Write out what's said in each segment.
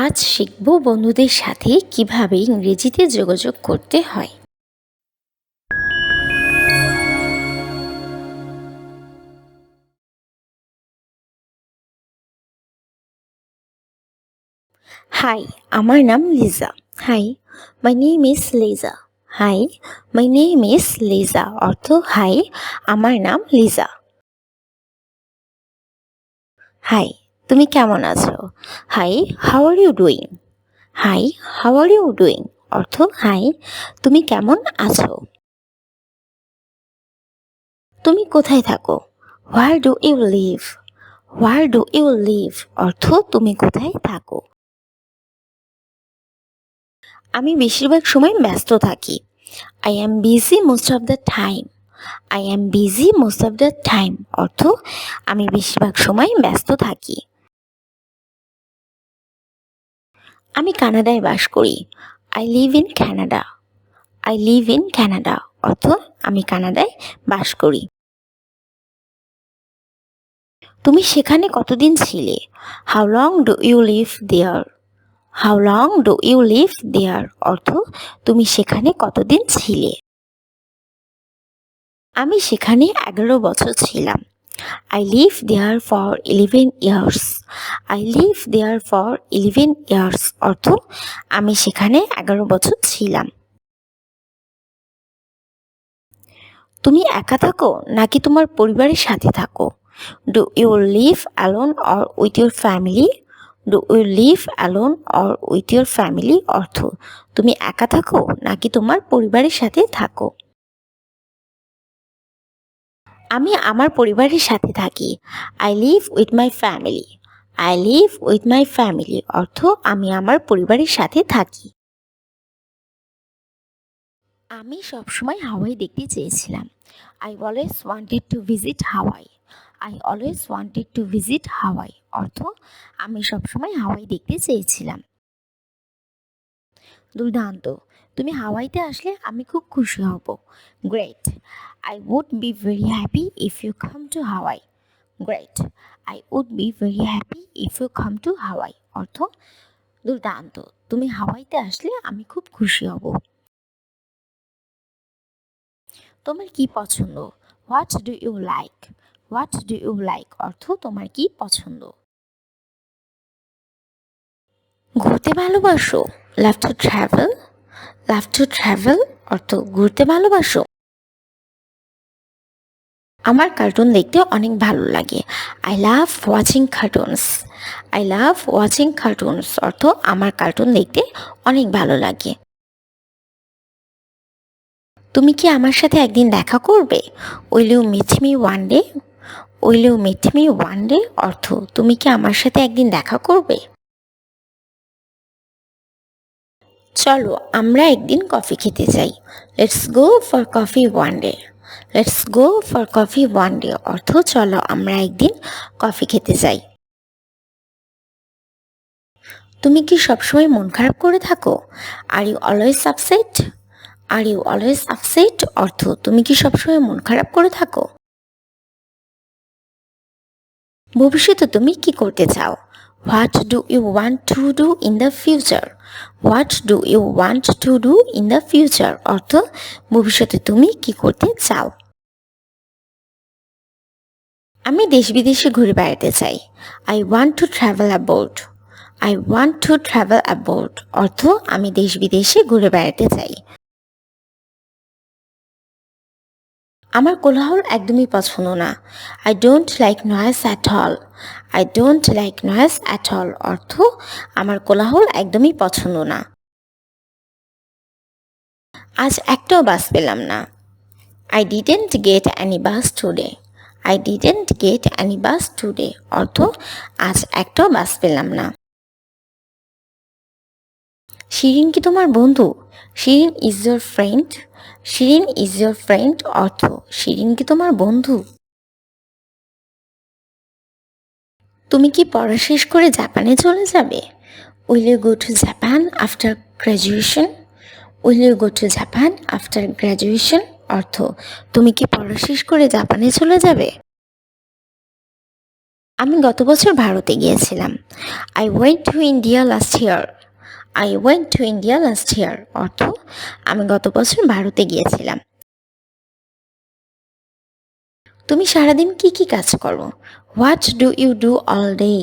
আজ শিখব বন্ধুদের সাথে কিভাবে ইংরেজিতে যোগাযোগ করতে হয়। হাই, আমার নাম Liza. Hi, my name is Liza. Hi, my name is Liza অর্থ হাই, আমার নাম লিজা। হাই, তুমি কেমন আছো? Hi, how are you doing? Hi, how are you doing অর্থ হাই, তুমি কেমন আছো? তুমি কোথায় থাকো? Where do you live? Where do you live অর্থ তুমি কোথায় থাকো? আমি বেশিরভাগ সময় ব্যস্ত থাকি। I am busy most of the time. I am busy most of the time অর্থ আমি বেশিরভাগ সময় ব্যস্ত থাকি। আমি কানাডায় বাস করি। I live in Canada. I live in Canada অর্থ আমি কানাডায় বাস করি। তুমি সেখানে কতদিন ছিলে? How long do you live there? How long do you live there অর্থ তুমি সেখানে কতদিন ছিলে? আমি সেখানে 11 বছর ছিলাম। I live there for 11 years. I live there for 11 years অর্থ আমি সেখানে 11 বছর ছিলাম। তুমি একা থাকো নাকি তোমার পরিবারের সাথে থাকো? Do you live alone or with your family? Do you live alone or with your family অর্থ তুমি একা থাকো নাকি তোমার পরিবারের সাথে থাকো? আমি আমার পরিবারের সাথে থাকি। I live with my family. I live with my family অর্থ আমি আমার পরিবারের সাথে থাকি। আমি সবসময় হাওয়াই দেখতে চেয়েছিলাম। I always wanted to visit Hawaii. I always wanted to visit Hawaii অর্থ আমি সবসময় হাওয়াই দেখতে চেয়েছিলাম। দুর্দান্ত, তুমি হাওয়াইতে আসলে আমি খুব খুশি হব। Great, I would be very happy if you come to Hawaii. Great, I would be very happy if you come to Hawaii অর্থ দুর্দান্ত, তুমি হাওয়াইতে আসলে আমি খুব খুশি হব। তোমার কি পছন্দ? What do you like? What do you like অর্থ তোমার কি পছন্দ? ঘুরতে ভালোবাসো? Love to travel? Love to travel অর্থ ঘুরতে ভালোবাসো? আমার কার্টুন দেখতে অনেক ভালো লাগে। I love watching cartoons. I love watching cartoons অর্থ আমার কার্টুন দেখতে অনেক ভালো লাগে। তুমি কি আমার সাথে একদিন দেখা করবে? Will you meet me one day? Will you meet me one day অর্থ তুমি কি আমার সাথে একদিন দেখা করবে? চলো আমরা একদিন কফি খেতে যাই। Let's go for coffee one day. Let's go for coffee one day অর্থ চলো আমরা একদিন কফি খেতে যাই। তুমি কি সবসময় মন খারাপ করে থাকো? Are you always upset? Are you always upset অর্থ তুমি কি সবসময় মন খারাপ করে থাকো? ভবিষ্যতে তুমি কি করতে চাও? What do you want to do in the future? What do you want to do in the future অর্থ ভবিষ্যতে তুমি কি করতে চাও? আমি দেশ বিদেশে ঘুরে বেড়াতে চাই। I want to travel aboard. I want to travel aboard অর্থ আমি দেশ বিদেশে ঘুরে বেড়াতে চাই। আমার কোলাহল একদমই পছন্দ না। I don't like noise at all. I don't like noise at all অর্থ আমার কোলাহল একদমই পছন্দ না। আজ একটাও বাস পেলাম না। I didn't get any bus today. I didn't get any bus today অর্থ আজ একটাও বাস পেলাম না। শিরিন কি তোমার বন্ধু? Shirin is your friend. Shirin is your friend অর্থ শিরিন কি তোমার বন্ধু? তুমি কি পড়া শেষ করে জাপানে চলে যাবে? Will you go to Japan after graduation? Will you go to Japan after graduation অর্থ তুমি কি পড়া শেষ করে জাপানে চলে যাবে? আমি গত বছর ভারতে গিয়েছিলাম। I went to India last year. I went to India last year অর্থ আমি গত বছর ভারতে গিয়েছিলাম। তুমি সারাদিন কি কি কাজ করো? What do you do all day?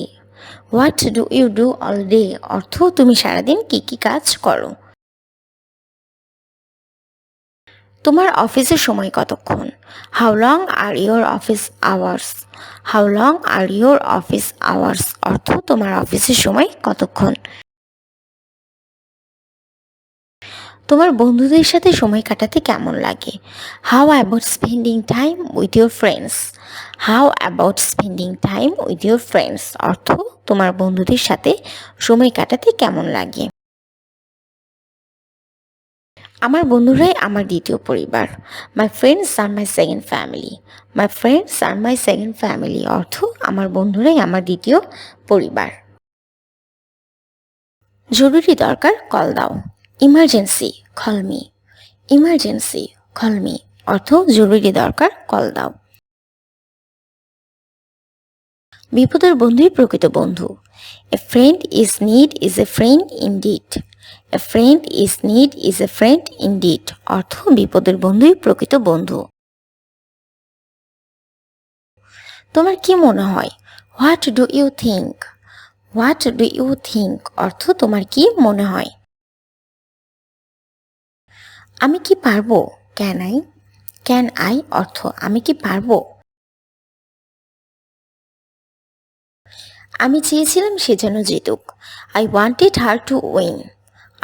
What do you do all day অর্থ তুমি সারাদিন কি কি কাজ করো। তোমার অফিসের সময় কতক্ষণ? How long are your office hours? How long are your office hours অর্থ তোমার অফিসের সময় কতক্ষণ। তোমার বন্ধুদের সাথে সময় কাটাতে কেমন লাগে? How about spending time with your friends? How about spending time with your friends অর্থ তোমার বন্ধুদের সাথে সময় কাটাতে কেমন লাগে। আমার বন্ধুরাই আমার দ্বিতীয় পরিবার। My friends are my second family. My friends are my second family অর্থ আমার বন্ধুরাই আমার দ্বিতীয় পরিবার। জরুরি দরকার কল দাও। Emergency call me. Emergency call me অর্থ জরুরি দরকার কল দাও। বিপদের বন্ধুই প্রকৃত বন্ধু। A friend is need is a friend indeed. A friend is need is a friend indeed অর্থ বিপদের বন্ধুই প্রকৃত বন্ধু। তোমার কি মনে হয়? What do you think? What do you think অর্থ তোমার কি মনে হয়। আমি কি পারবো? Can I? ক্যান আই অর্থ আমি কি পারবো। আমি চেয়েছিলাম সে যেন জিতুক। I wanted her to win.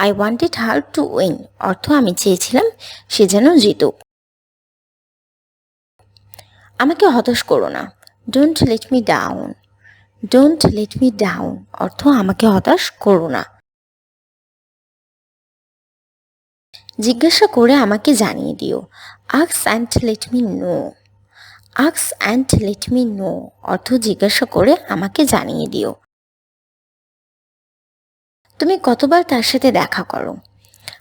I wanted her to win অর্থ আমি চেয়েছিলাম সে যেন জিতুক। আমাকে হতাশ করো না। Don't let me down. Don't let me down অর্থ আমাকে হতাশ করো না। জিজ্ঞাসা করে আমাকে জানিয়ে দিও। Ask and let me no. Ask and let me no অর্থ জিজ্ঞাসা করে আমাকে জানিয়ে দিও। তুমি কতবার তার সাথে দেখা করো?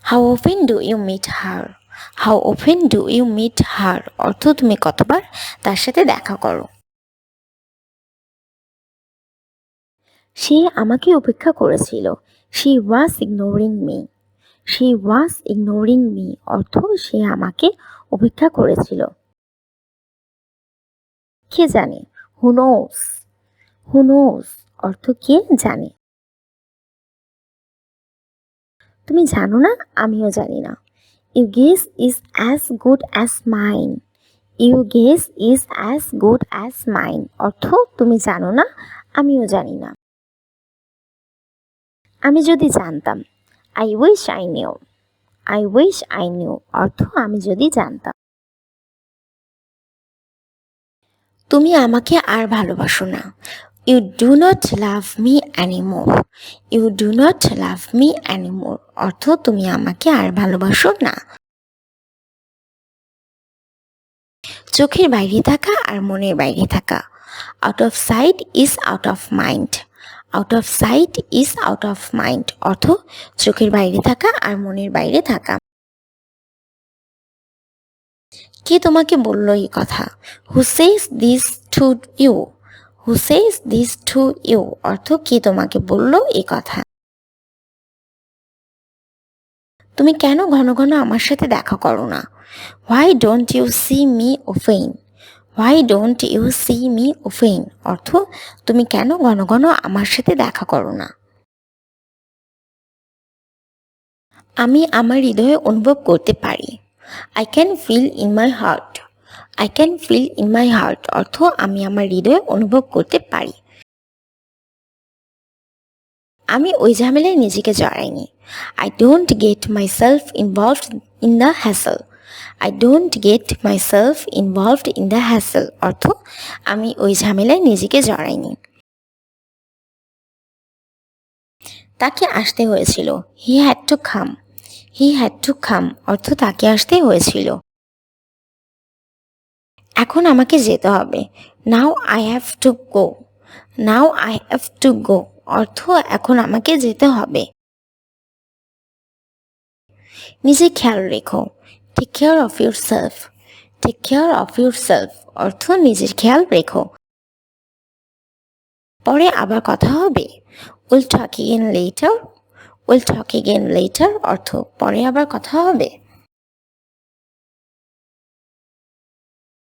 How often do you meet her? How often do you meet her অর্থ তুমি কতবার তার সাথে দেখা করো। সে আমাকে উপেক্ষা করেছিল। She was ignoring me. She was ignoring me অর্থ সে আমাকে উপেক্ষা করেছিল। কে জানে? হু নোস। হু নোস অর্থ কে জানে। তুমি জানো না, আমিও জানি না। You guess is as good as mine. You guess is as good as mine অর্থ তুমি জানো না, আমিও জানি না। আমি যদি জানতাম। I wish I knew. I wish I knew অর্থ আমি যদি জানতাম। তুমি আমাকে আর ভালোবাসো না। You do not love me anymore. You do not love me anymore অর্থ তুমি আমাকে আর ভালোবাসো না। চোখের বাইরে থাকা আর মনের বাইরে থাকা। Out of sight is out of mind. Out of sight is out of mind অর্থ চোখের বাইরে থাকা আর মনের বাইরে থাকা। কে তোমাকে বললো এই কথা? Who says this to you? Who says this to you অর্থ কে তোমাকে বললো এই কথা। তুমি কেন ঘন ঘন আমার সাথে দেখা করো না? Why don't you see me often? Why don't you see me often অর্থ তুমি কেন ঘন ঘন আমার সাথে দেখা করো না। আমি আমার হৃদয়ে অনুভব করতে পারি। I can fill in my heart. I can fill in my heart অর্থ আমি আমার হৃদয়ে অনুভব করতে পারি। আমি ওই ঝামেলায় নিজেকে জড়াইনি। I don't get my self involved in the hassle. I don't get my self involved in the hassle অর্থ আমি ওই ঝামেলায় নিজেকে জড়াইনি। তাকে আসতে হয়েছিল। He had to come. He had to come অর্থ তাকে আসতে হয়েছিল। এখন আমাকে যেতে হবে। Now I have to go. Now I have to go অর্থ এখন আমাকে যেতে হবে। নিজের খেয়াল রেখো। Take care of your self. Take care of your self অর্থ নিজের খেয়াল রেখো। পরে আবার কথা হবে। We'll talk again later. We'll talk again later অর্থ পরে আবার কথা হবে।